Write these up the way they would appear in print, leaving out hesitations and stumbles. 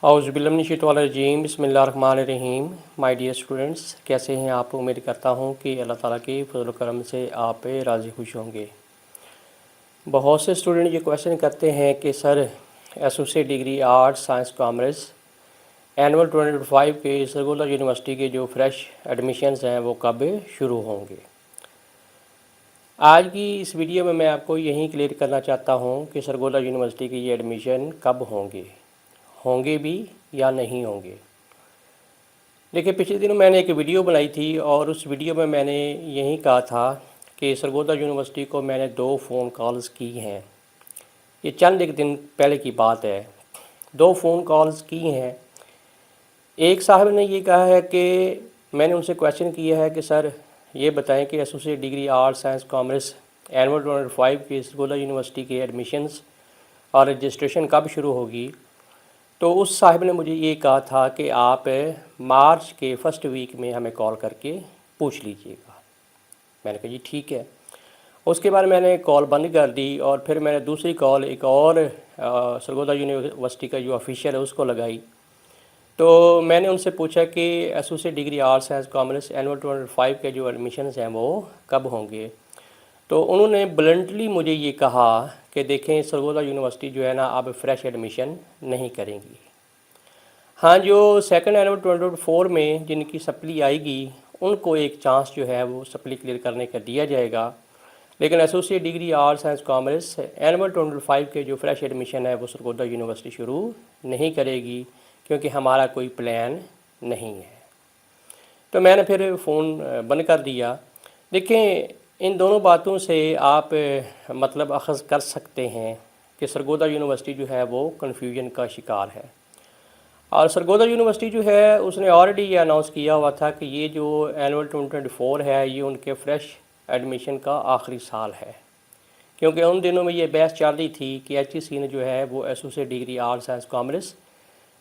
औज़ुबिल्लाहिमिनश्शैतानिर्रजीम बिस्मिल्लाहिर्रहमानिर्रहीम। My dear students, कैसे हैं आप? उम्मीद करता हूं कि अल्लाह ताला के फज़ल करम से आप पे राज़ी खुश होंगे। बहुत से स्टूडेंट ये क्वेश्चन करते हैं कि sir associate degree arts science commerce annual 2025 के सरगोदा यूनिवर्सिटी के जो फ़्रेश एडमिशन्स हैं वो कब शुरू होंगे। आज की इस वीडियो में मैं आपको यही क्लियर करना चाहता हूँ कि सरगोदा यूनिवर्सिटी के ये एडमिशन कब होंगे भी या नहीं होंगे। देखिए, पिछले दिनों मैंने एक वीडियो बनाई थी और उस वीडियो में मैंने यही कहा था कि सरगोदा यूनिवर्सिटी को मैंने 2 फ़ोन कॉल्स की हैं। ये चंद एक दिन पहले की बात है। 2 फ़ोन कॉल्स की हैं। एक साहब ने ये कहा है कि मैंने उनसे क्वेश्चन किया है कि सर ये बताएं कि associate degree arts science commerce annual 2025 के सरगोदा यूनिवर्सिटी के एडमिशन्स और रजिस्ट्रेशन कब शुरू होगी। तो उस साहब ने मुझे ये कहा था कि आप मार्च के फर्स्ट वीक में हमें कॉल करके पूछ लीजिएगा। मैंने कहा जी ठीक है। उसके बाद मैंने कॉल बंद कर दी और फिर मैंने दूसरी कॉल एक और सरगोदा यूनिवर्सिटी का जो ऑफिशियल है उसको लगाई। तो मैंने उनसे पूछा कि associate degree arts science commerce annual 2025 के जो एडमिशन्स हैं वो कब होंगे। तो उन्होंने ब्लंटली मुझे ये कहा कि देखें, सरगोदा यूनिवर्सिटी जो है ना अब फ्रेश एडमिशन नहीं करेंगी। हाँ, जो सेकंड एनुअल 2024 में जिनकी सप्ली आएगी उनको एक चांस जो है वो सप्ली क्लियर करने का दिया जाएगा, लेकिन associate degree arts science commerce annual 2025 के जो फ्रेश एडमिशन है वो सरगोदा यूनिवर्सिटी शुरू नहीं करेगी, क्योंकि हमारा कोई प्लान नहीं है। तो मैंने फिर फ़ोन बंद कर दिया। देखें, इन दोनों बातों से आप मतलब अख़ज़ कर सकते हैं कि सरगोदा यूनिवर्सिटी जो है वो कन्फ्यूजन का शिकार है। और सरगोदा यूनिवर्सिटी जो है उसने ऑलरेडी ये अनाउंस किया हुआ था कि ये जो एनुअल 2024 है ये उनके फ्रेश एडमिशन का आखिरी साल है, क्योंकि उन दिनों में ये बहस चल रही थी कि HEC ने जो है वो associate degree arts science commerce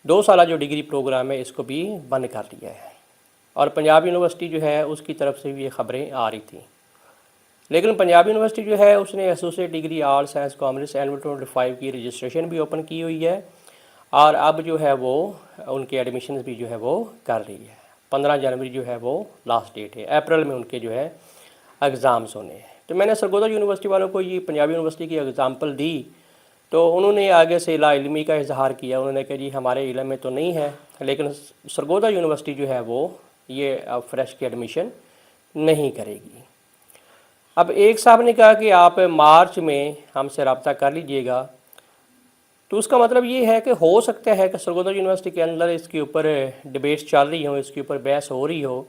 2 साल जो डिग्री प्रोग्राम है इसको भी बंद कर दिया है। और पंजाब यूनिवर्सिटी जो है उसकी तरफ से भी ये ख़बरें आ रही थी, लेकिन पंजाब यूनिवर्सिटी जो है उसने associate degree arts science commerce annual 2025 की रजिस्ट्रेशन भी ओपन की हुई है और अब जो है वो उनके एडमिशन भी जो है वो कर रही है। 15 जनवरी जो है वो लास्ट डेट है, अप्रैल में उनके जो है एग्ज़ाम्स होने हैं। तो मैंने सरगोदा यूनिवर्सिटी वालों को ये पंजाब यूनिवर्सिटी की एग्ज़ाम्पल दी, तो उन्होंने आगे से लाइल्मी का इजहार किया। उन्होंने कहा जी हमारे इल्म में तो नहीं है, लेकिन सरगोदा यूनिवर्सिटी जो है वो ये अब फ्रेश की एडमिशन नहीं करेगी। अब एक साहब ने कहा कि आप मार्च में हमसे रब्ता कर लीजिएगा, तो उसका मतलब ये है कि हो सकता है कि सरगोदा यूनिवर्सिटी के अंदर इसके ऊपर डिबेट्स चल रही हो, इसके ऊपर बहस हो रही हो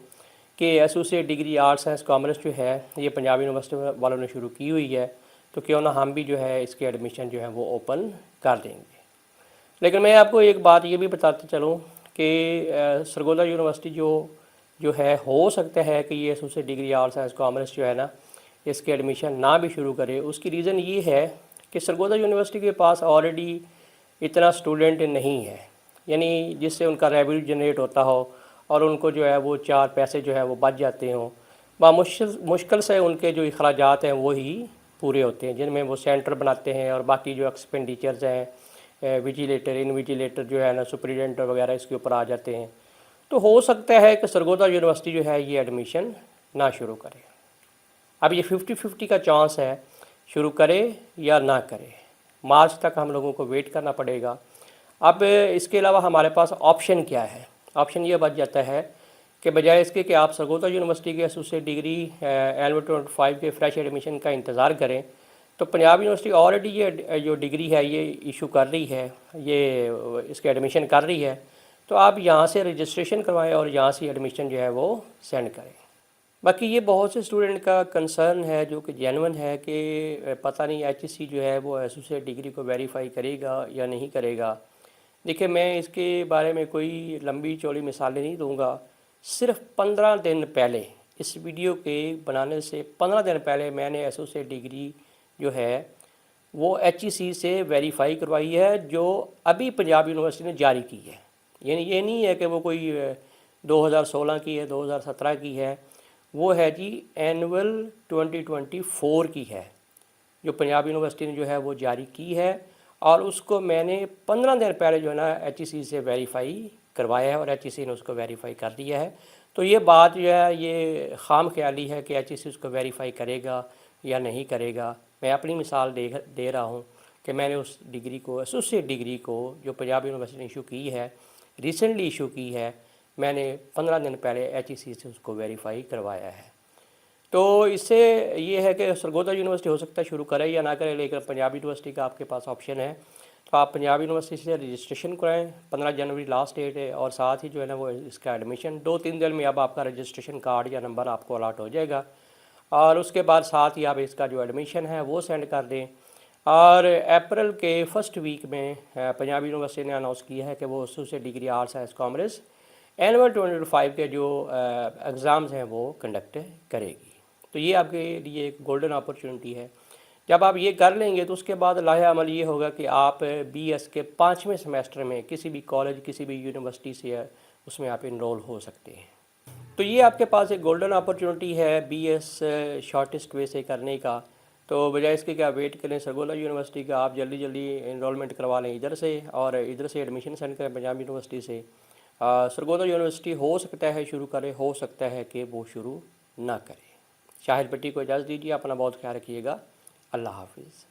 कि associate degree arts science commerce जो है ये पंजाब यूनिवर्सिटी वालों ने शुरू की हुई है, तो क्यों ना हम भी जो है इसके एडमिशन जो है वो ओपन कर देंगे। लेकिन मैं आपको एक बात ये भी बताते चलूँ कि सरगोदा यूनिवर्सिटी जो है हो सकता है कि ये associate degree arts science commerce जो है ना इसके एडमिशन ना भी शुरू करे। उसकी रीज़न ये है कि सरगोदा यूनिवर्सिटी के पास ऑलरेडी इतना स्टूडेंट नहीं है, यानी जिससे उनका रेवेन्यू जनरेट होता हो और उनको जो है वो 4 पैसे जो है वो बच जाते हों। मुश्किल से उनके जो अखराजात हैं वो ही पूरे होते हैं, जिनमें वो सेंटर बनाते हैं और बाकी जो एक्सपेंडिचर्स हैं विजिलेटर इनविजिलेटर जो है ना सुपरिटेंडेंट वगैरह इसके ऊपर आ जाते हैं। तो हो सकता है कि सरगोदा यूनिवर्सिटी जो है ये एडमिशन ना शुरू करे। अब ये 50-50 का चांस है शुरू करे या ना करे। मार्च तक हम लोगों को वेट करना पड़ेगा। अब इसके अलावा हमारे पास ऑप्शन क्या है? ऑप्शन ये बच जाता है कि बजाय इसके कि आप सरगोदा यूनिवर्सिटी के एसोसिएट डिग्री एनुअल 2025 के फ्रेश एडमिशन का इंतज़ार करें, तो पंजाब यूनिवर्सिटी ऑलरेडी ये जो डिग्री है ये इशू कर रही है, ये इसके एडमिशन कर रही है, तो आप यहाँ से रजिस्ट्रेशन करवाएं और यहाँ से एडमिशन जो है वो सेंड करें। बाकी ये बहुत से स्टूडेंट का कंसर्न है जो कि जेन्युइन है कि पता नहीं HEC जो है वो एसोसिएट डिग्री को वेरीफाई करेगा या नहीं करेगा। देखिए, मैं इसके बारे में कोई लंबी चौड़ी मिसालें नहीं दूंगा। सिर्फ 15 दिन पहले, इस वीडियो के बनाने से 15 दिन पहले मैंने एसोसिएट डिग्री जो है वो HEC से वेरीफाई करवाई है, जो अभी पंजाब यूनिवर्सिटी ने जारी की है। यानी ये नहीं है कि वो कोई 2016 की है, 2017 की है, वो है जी एनुअल 2024 की है, जो पंजाब यूनिवर्सिटी ने जो है वो जारी की है। اور اس کو میں نے 15 دن پہلے جو ہے نا HEC سے ویریفائی کروایا ہے اور HEC نے اس کو ویریفائی کر دیا ہے۔ تو یہ بات جو ہے یہ خام خیالی ہے کہ HEC اس کو ویریفائی کرے گا یا نہیں کرے گا۔ میں اپنی مثال دے رہا ہوں کہ میں نے اس ڈگری کو، ایسوسیٹ ڈگری کو جو پنجاب یونیورسٹی نے ایشو کی ہے، ریسنٹلی ایشو کی ہے، میں نے 15 دن پہلے HEC سے اس کو ویریفائی کروایا ہے۔ تو اس سے یہ ہے کہ سرگودا یونیورسٹی ہو سکتا ہے شروع کرے یا نہ کرے، لیکن پنجاب یونیورسٹی کا آپ کے پاس آپشن ہے، تو آپ پنجاب یونیورسٹی سے رجسٹریشن کرائیں۔ 15 جنوری لاسٹ ڈیٹ ہے، اور ساتھ ہی جو ہے نا وہ اس کا ایڈمیشن 2-3 دن میں اب آپ کا رجسٹریشن کارڈ یا نمبر آپ کو الاٹ ہو جائے گا، اور اس کے بعد ساتھ ہی آپ اس کا جو ایڈمیشن ہے وہ سینڈ کر دیں۔ اور اپریل کے فرسٹ ویک میں پنجاب یونیورسٹی نے اناؤنس کیا ہے کہ وہ associate degree arts science commerce annual 2025 کے جو ایگزامز ہیں وہ کنڈکٹ کرے گی۔ تو یہ آپ کے لیے ایک گولڈن اپرچونٹی ہے۔ جب آپ یہ کر لیں گے تو اس کے بعد لاہے عمل یہ ہوگا کہ آپ BS کے 5ویں سیمیسٹر میں کسی بھی کالج، کسی بھی یونیورسٹی سے اس میں آپ انرول ہو سکتے ہیں۔ تو یہ آپ کے پاس ایک گولڈن اپرچونٹی ہے BS شارٹسٹ وے سے کرنے کا۔ تو بجائے اس کے کہ آپ ویٹ کریں سرگودا یونیورسٹی کا، آپ جلدی جلدی انرولمنٹ کروا لیں ادھر سے، اور ادھر سے ایڈمیشن سینڈ کریں پنجاب یونیورسٹی سے۔ سرگودا یونیورسٹی ہو سکتا ہے شروع کرے، ہو سکتا ہے کہ وہ شروع نہ کرے۔ شاہد بٹی کو اجازت دیجیے، اپنا بہت خیال رکھیے گا۔ اللہ حافظ۔